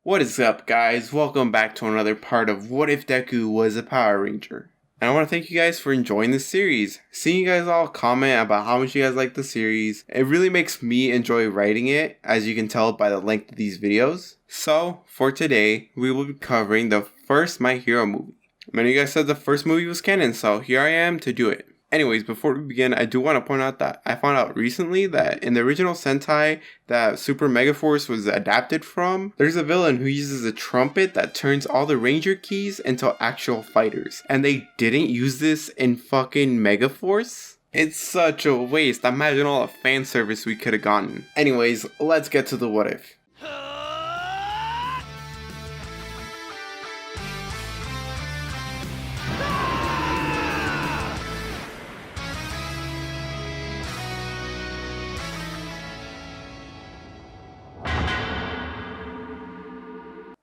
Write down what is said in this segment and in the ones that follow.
What is up, guys? Welcome back to another part of What If Deku Was a Power Ranger. And I want to thank you guys for enjoying this series. Seeing you guys all comment about how much you guys like the series, it really makes me enjoy writing it, as you can tell by the length of these videos. So, for today, we will be covering the first My Hero movie. Many of you guys said the first movie was canon, so here I am to do it. Anyways, before we begin, I do want to point out that I found out recently that in the original Sentai that Super Megaforce was adapted from, there's a villain who uses a trumpet that turns all the Ranger keys into actual fighters. And they didn't use this in fucking Megaforce? It's such a waste. Imagine all the fan service we could have gotten. Anyways, let's get to the what if.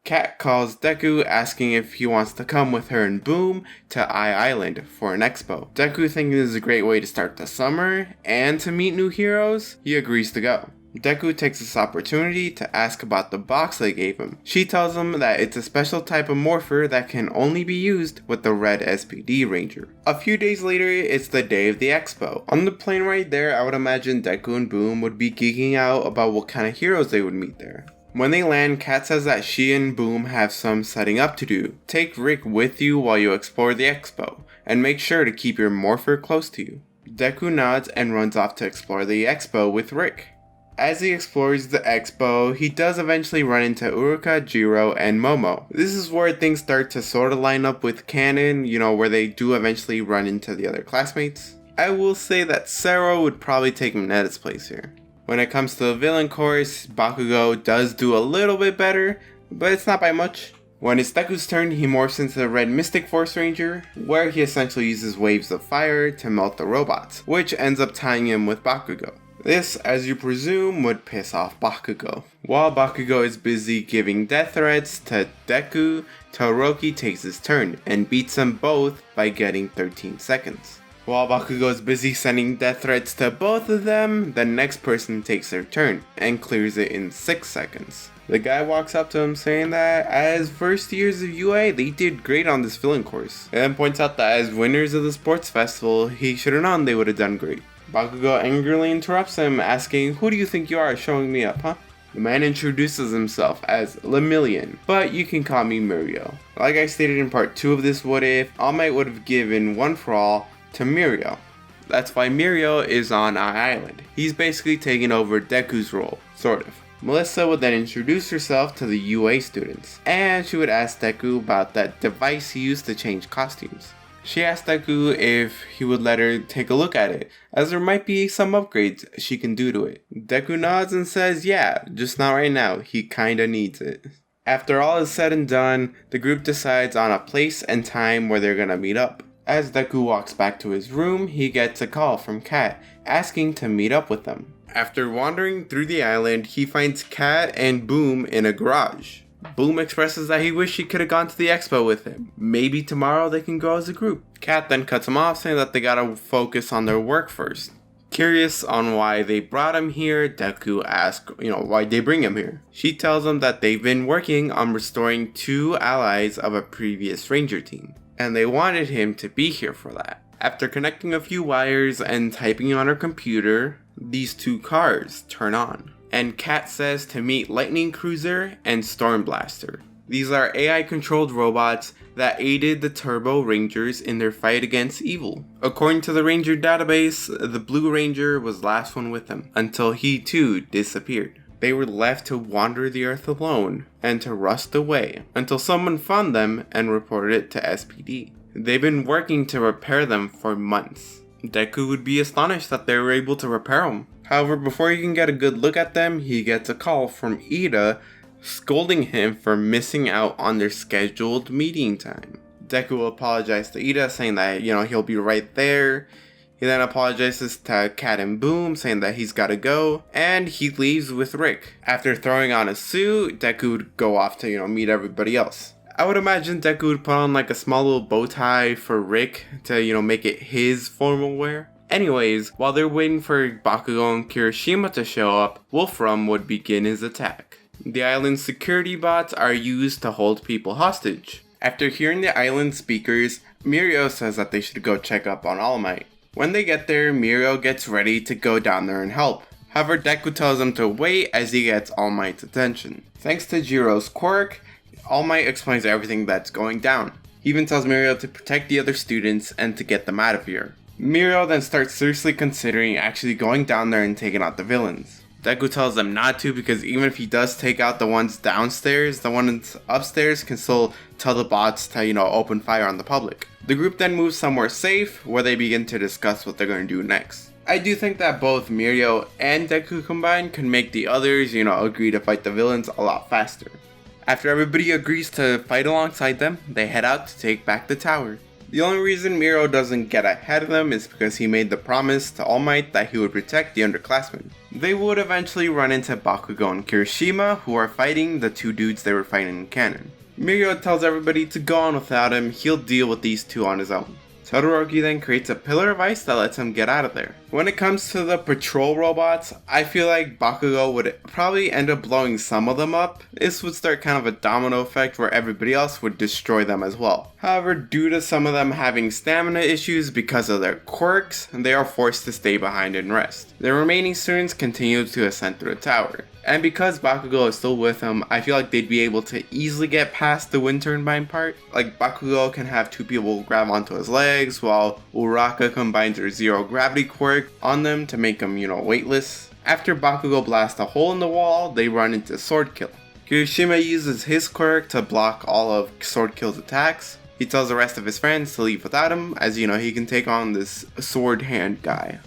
Kat calls Deku asking if he wants to come with her and Boom to Island for an expo. Deku, thinking this is a great way to start the summer and to meet new heroes, he agrees to go. Deku takes this opportunity to ask about the box they gave him. She tells him that it's a special type of morpher that can only be used with the red s.p.d. Ranger. A few days later, it's the day of the expo. On the plane ride there, I would imagine Deku and Boom would be geeking out about what kind of heroes they would meet there. When they land, Kat says that she and Boom have some setting up to do. Take Rick with you while you explore the expo, and make sure to keep your morpher close to you. Deku nods and runs off to explore the expo with Rick. As he explores the expo, he does eventually run into Uruka, Jiro, and Momo. This is where things start to sort of line up with canon, where they do eventually run into the other classmates. I will say that Sero would probably take Minetta's place here. When it comes to the villain course, Bakugo does do a little bit better, but it's not by much. When it's Deku's turn, he morphs into the Red Mystic Force Ranger, where he essentially uses waves of fire to melt the robots, which ends up tying him with Bakugo. This, as you presume, would piss off Bakugo. While Bakugo is busy giving death threats to Deku, Todoroki takes his turn and beats them both by getting 13 seconds. While Bakugo is busy sending death threats to both of them, the next person takes their turn and clears it in 6 seconds. The guy walks up to him saying that as first years of UA, they did great on this villain course, and then points out that as winners of the sports festival, he should have known they would have done great. Bakugo angrily interrupts him, asking, "Who do you think you are showing me up, huh?" The man introduces himself as Lemillion, but you can call me Mirio. Like I stated in part 2 of this what if, All Might would have given One for All to Mirio. That's why Mirio is on Island. He's basically taking over Deku's role, sort of. Melissa would then introduce herself to the UA students, and she would ask Deku about that device he used to change costumes. She asked Deku if he would let her take a look at it, as there might be some upgrades she can do to it. Deku nods and says yeah, just not right now, he kinda needs it. After all is said and done, the group decides on a place and time where they're gonna meet up. As Deku walks back to his room, he gets a call from Kat, asking to meet up with them. After wandering through the island, he finds Kat and Boom in a garage. Boom expresses that he wished he could have gone to the expo with him. Maybe tomorrow they can go as a group. Kat then cuts him off, saying that they gotta focus on their work first. Curious on why they brought him here, Deku asks, why they bring him here. She tells him that they've been working on restoring 2 allies of a previous Ranger team, and they wanted him to be here for that. After connecting a few wires and typing on her computer, these 2 cars turn on, and Kat says to meet Lightning Cruiser and Storm Blaster. These are AI controlled robots that aided the Turbo Rangers in their fight against evil. According to the Ranger database, the Blue Ranger was the last one with them, until he too disappeared. They were left to wander the earth alone and to rust away until someone found them and reported it to s.p.d. They've been working to repair them for months. Deku would be astonished that they were able to repair them. However, before he can get a good look at them, he gets a call from Ida scolding him for missing out on their scheduled meeting time. Deku will apologize to Ida, saying that, he'll be right there. He then apologizes to Kat and Boom, saying that he's gotta go, and he leaves with Rick. After throwing on a suit, Deku would go off to, meet everybody else. I would imagine Deku would put on like a small little bow tie for Rick to, make it his formal wear. Anyways, while they're waiting for Bakugo and Kirishima to show up, Wolfram would begin his attack. The island's security bots are used to hold people hostage. After hearing the island speakers, Mirio says that they should go check up on All Might. When they get there, Mirio gets ready to go down there and help. However, Deku tells him to wait as he gets All Might's attention. Thanks to Jiro's quirk, All Might explains everything that's going down. He even tells Mirio to protect the other students and to get them out of here. Mirio then starts seriously considering actually going down there and taking out the villains. Deku tells them not to because even if he does take out the ones downstairs, the ones upstairs can still tell the bots to, open fire on the public. The group then moves somewhere safe where they begin to discuss what they're going to do next. I do think that both Mirio and Deku combined can make the others, agree to fight the villains a lot faster. After everybody agrees to fight alongside them, they head out to take back the tower. The only reason Mirio doesn't get ahead of them is because he made the promise to All Might that he would protect the underclassmen. They would eventually run into Bakugo and Kirishima, who are fighting the two dudes they were fighting in canon. Mirio tells everybody to go on without him, he'll deal with these two on his own. Todoroki then creates a pillar of ice that lets him get out of there. When it comes to the patrol robots, I feel like Bakugo would probably end up blowing some of them up. This would start kind of a domino effect where everybody else would destroy them as well. However, due to some of them having stamina issues because of their quirks, they are forced to stay behind and rest. The remaining students continue to ascend through the tower. And because Bakugo is still with him, I feel like they'd be able to easily get past the wind turbine part. Like, Bakugo can have two people grab onto his legs, while Uraka combines her zero gravity quirk on them to make them, weightless. After Bakugo blasts a hole in the wall, they run into Sword Kill. Kirishima uses his quirk to block all of Sword Kill's attacks. He tells the rest of his friends to leave without him, as he can take on this sword hand guy.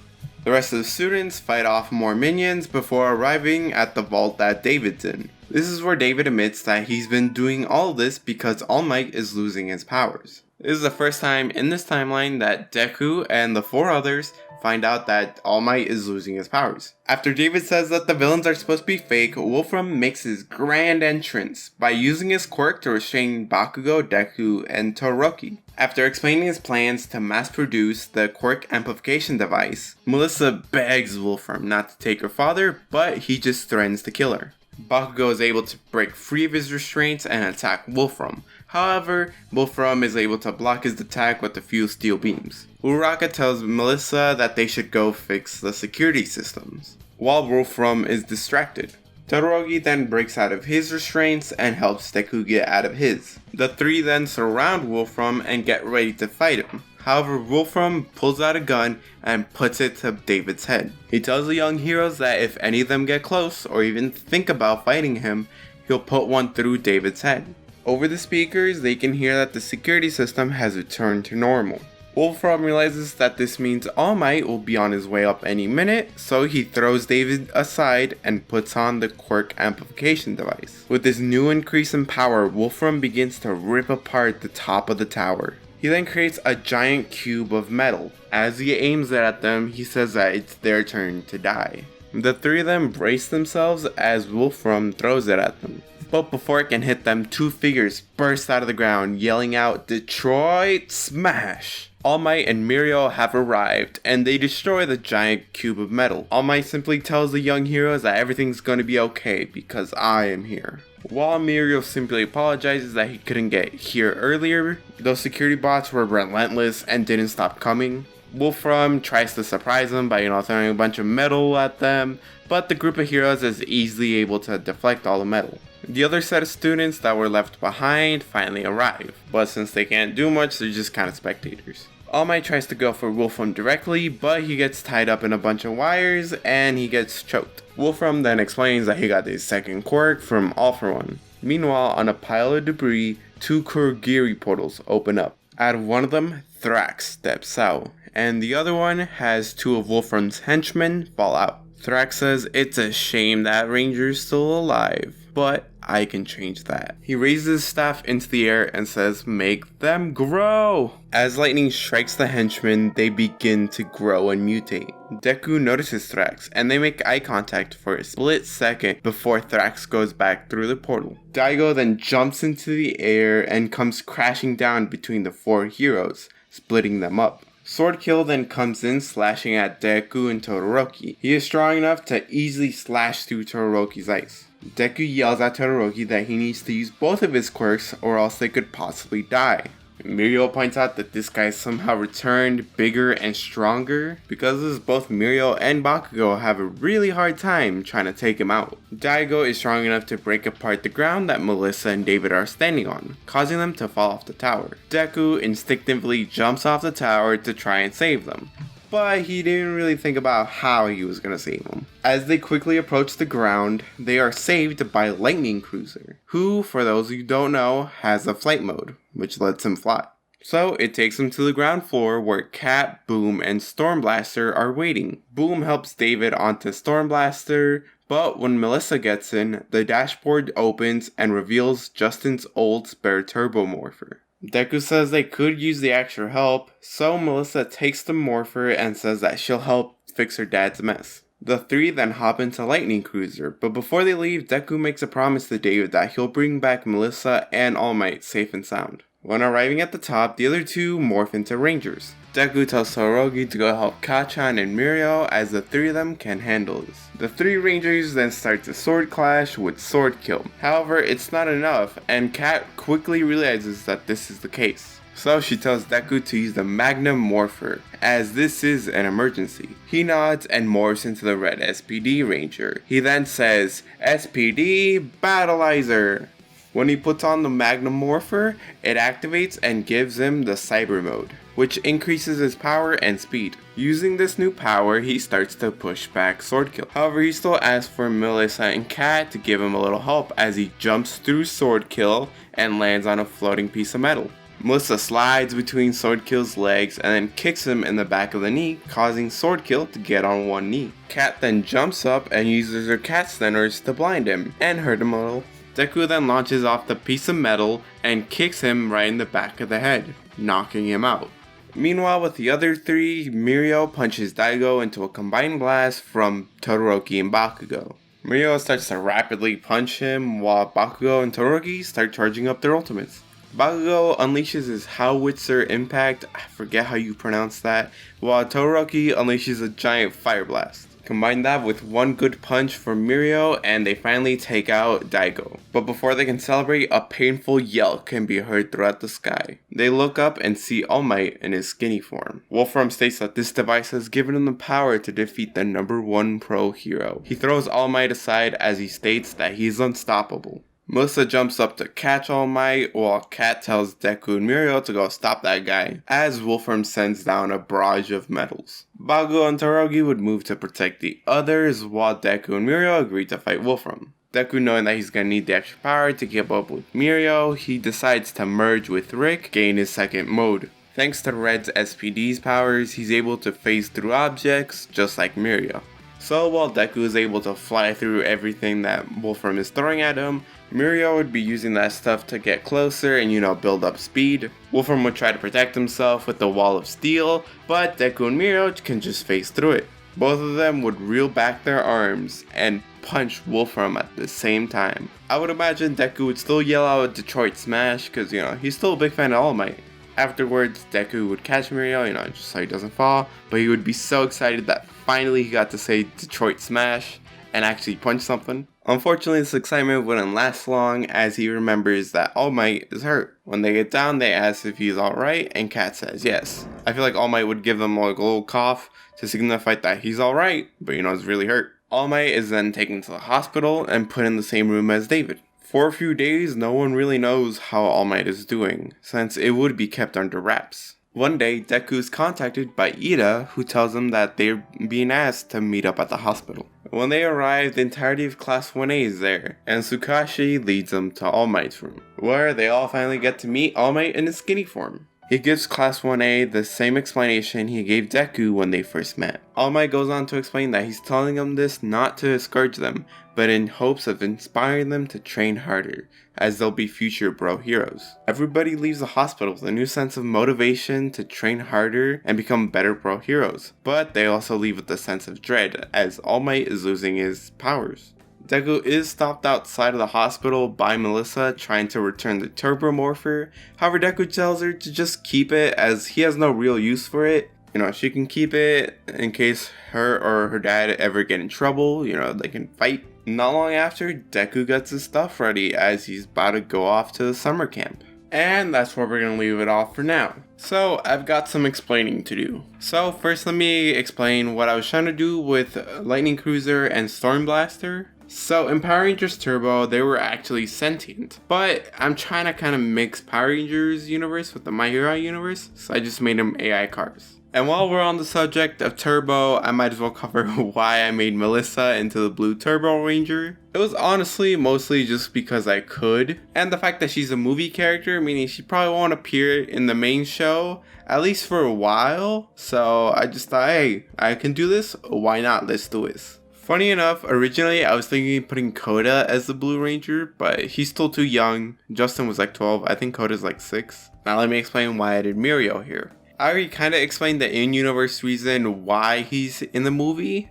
The rest of the students fight off more minions before arriving at the vault that David's in. This is where David admits that he's been doing all this because All Might is losing his powers. This is the first time in this timeline that Deku and the four others find out that All Might is losing his powers. After David says that the villains are supposed to be fake, Wolfram makes his grand entrance by using his quirk to restrain Bakugo, Deku, and Todoroki. After explaining his plans to mass produce the quirk amplification device, Melissa begs Wolfram not to take her father, but he just threatens to kill her. Bakugo is able to break free of his restraints and attack Wolfram. However, Wolfram is able to block his attack with a few steel beams. Uraka tells Melissa that they should go fix the security systems, while Wolfram is distracted. Todoroki then breaks out of his restraints and helps Deku get out of his. The three then surround Wolfram and get ready to fight him. However, Wolfram pulls out a gun and puts it to David's head. He tells the young heroes that if any of them get close or even think about fighting him, he'll put one through David's head. Over the speakers, they can hear that the security system has returned to normal. Wolfram realizes that this means All Might will be on his way up any minute, so he throws David aside and puts on the quirk amplification device. With this new increase in power, Wolfram begins to rip apart the top of the tower. He then creates a giant cube of metal. As he aims it at them, he says that it's their turn to die. The three of them brace themselves as Wolfram throws it at them. But before it can hit them, two figures burst out of the ground, yelling out, "Detroit Smash!" All Might and Mirio have arrived, and they destroy the giant cube of metal. All Might simply tells the young heroes that everything's going to be okay because I am here. While Mirio simply apologizes that he couldn't get here earlier, those security bots were relentless and didn't stop coming. Wolfram tries to surprise them by, throwing a bunch of metal at them, but the group of heroes is easily able to deflect all the metal. The other set of students that were left behind finally arrive, but since they can't do much, they're just kind of spectators. All Might tries to go for Wolfram directly, but he gets tied up in a bunch of wires and he gets choked. Wolfram then explains that he got his second quirk from All For One. Meanwhile, on a pile of debris, two Kurogiri portals open up. Out of one of them, Thrax steps out, and the other one has two of Wolfram's henchmen fall out. Thrax says it's a shame that Ranger's still alive, but I can change that. He raises his staff into the air and says, "Make them grow!" As lightning strikes the henchmen, they begin to grow and mutate. Deku notices Thrax, and they make eye contact for a split second before Thrax goes back through the portal. Daigo then jumps into the air and comes crashing down between the four heroes, splitting them up. Sword Kill then comes in, slashing at Deku and Todoroki. He is strong enough to easily slash through Todoroki's ice. Deku yells at Todoroki that he needs to use both of his quirks or else they could possibly die. Mirio points out that this guy somehow returned bigger and stronger. Because of this, both Mirio and Bakugo have a really hard time trying to take him out. Daigo is strong enough to break apart the ground that Melissa and David are standing on, causing them to fall off the tower. Deku instinctively jumps off the tower to try and save them, but he didn't really think about how he was gonna save them. As they quickly approach the ground, they are saved by Lightning Cruiser, who, for those who don't know, has a flight mode, which lets him fly. So it takes him to the ground floor where Cat, Boom, and Stormblaster are waiting. Boom helps David onto Stormblaster, but when Melissa gets in, the dashboard opens and reveals Justin's old spare Turbo Morpher. Deku says they could use the extra help, so Melissa takes the Morpher and says that she'll help fix her dad's mess. The three then hop into Lightning Cruiser, but before they leave, Deku makes a promise to David that he'll bring back Melissa and All Might safe and sound. When arriving at the top, the other two morph into Rangers. Deku tells Todoroki to go help Kacchan and Mirio as the three of them can handle this. The three Rangers then start to sword clash with Sword Kill. However, it's not enough, and Cat quickly realizes that this is the case. So she tells Deku to use the Magnum Morpher, as this is an emergency. He nods and morphs into the red s.p.d. Ranger. He then says, "S.p.d. Battleizer." When he puts on the Magnum Morpher, it activates and gives him the Cyber Mode, which increases his power and speed. Using this new power, he starts to push back Sword Kill. However, he still asks for Melissa and Cat to give him a little help as he jumps through Sword Kill and lands on a floating piece of metal. Melissa slides between Sword Kill's legs and then kicks him in the back of the knee, causing Sword Kill to get on one knee. Cat then jumps up and uses her cat slenners to blind him and hurt him a little. Deku then launches off the piece of metal and kicks him right in the back of the head, knocking him out. Meanwhile, with the other three, Mirio punches Daigo into a combined blast from Todoroki and Bakugo. Mirio starts to rapidly punch him while Bakugo and Todoroki start charging up their ultimates. Bakugo unleashes his Howitzer Impact, I forget how you pronounce that, while Todoroki unleashes a giant fire blast. Combine that with one good punch from Mirio and they finally take out Daigo. But before they can celebrate, a painful yell can be heard throughout the sky. They look up and see All Might in his skinny form. Wolfram states that this device has given him the power to defeat the #1 pro hero. He throws All Might aside as he states that he's unstoppable. Melissa jumps up to catch All Might, while Cat tells Deku and Mirio to go stop that guy, as Wolfram sends down a barrage of metals. Bakugo and Todoroki would move to protect the others, while Deku and Mirio agree to fight Wolfram. Deku, knowing that he's gonna need the extra power to keep up with Mirio, he decides to merge with Rick, gain his second mode. Thanks to Red's s.p.d's powers, he's able to phase through objects, just like Mirio. So while Deku is able to fly through everything that Wolfram is throwing at him, Mirio would be using that stuff to get closer and build up speed. Wolfram would try to protect himself with the wall of steel, but Deku and Mirio can just phase through it. Both of them would reel back their arms and punch Wolfram at the same time. I would imagine Deku would still yell out Detroit Smash because he's still a big fan of All Might. Afterwards, Deku would catch Mirio, just so he doesn't fall, but he would be so excited that finally he got to say Detroit Smash and actually punch something. Unfortunately, this excitement wouldn't last long as he remembers that All Might is hurt. When they get down, they ask if he's alright, and Cat says yes. I feel like All Might would give them like a little cough to signify that he's alright, but is really hurt. All Might is then taken to the hospital and put in the same room as David. For a few days, no one really knows how All Might is doing, since it would be kept under wraps. One day, Deku is contacted by Ida, who tells him that they're being asked to meet up at the hospital. When they arrive, the entirety of Class 1A is there, and Tsukashi leads them to All Might's room, where they all finally get to meet All Might in his skinny form. He gives Class 1A the same explanation he gave Deku when they first met. All Might goes on to explain that he's telling them this not to discourage them, but in hopes of inspiring them to train harder, as they'll be future bro heroes. Everybody leaves the hospital with a new sense of motivation to train harder and become better bro heroes, but they also leave with a sense of dread, as All Might is losing his powers. Deku is stopped outside of the hospital by Melissa trying to return the Turbo Morpher. However, Deku tells her to just keep it as he has no real use for it. She can keep it in case her or her dad ever get in trouble, they can fight. Not long after, Deku gets his stuff ready as he's about to go off to the summer camp. And that's where we're going to leave it off for now. So I've got some explaining to do. So first let me explain what I was trying to do with Lightning Cruiser and Storm Blaster. So in Power Rangers Turbo, they were actually sentient. But I'm trying to kind of mix Power Rangers universe with the My Hero universe, so I just made them AI cars. And while we're on the subject of Turbo, I might as well cover why I made Melissa into the Blue Turbo Ranger. It was honestly mostly just because I could, and the fact that she's a movie character, meaning she probably won't appear in the main show, at least for a while. So I just thought, hey, I can do this, why not, let's do this. Funny enough, originally I was thinking of putting Koda as the Blue Ranger, but he's still too young. Justin was like 12, I think Koda's like 6. Now let me explain why I did Mirio here. I already kind of explained the in-universe reason why he's in the movie,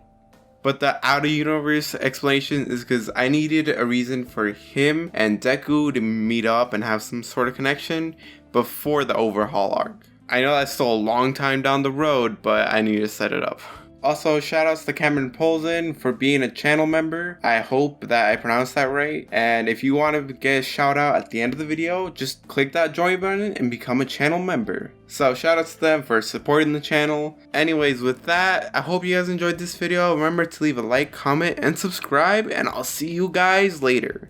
but the out-of-universe explanation is because I needed a reason for him and Deku to meet up and have some sort of connection before the overhaul arc. I know that's still a long time down the road, but I need to set it up. Also, shoutouts to Cameron Polzin for being a channel member. I hope that I pronounced that right. And if you want to get a shout out at the end of the video, just click that join button and become a channel member. So shoutouts to them for supporting the channel. Anyways, with that, I hope you guys enjoyed this video. Remember to leave a like, comment, and subscribe, and I'll see you guys later.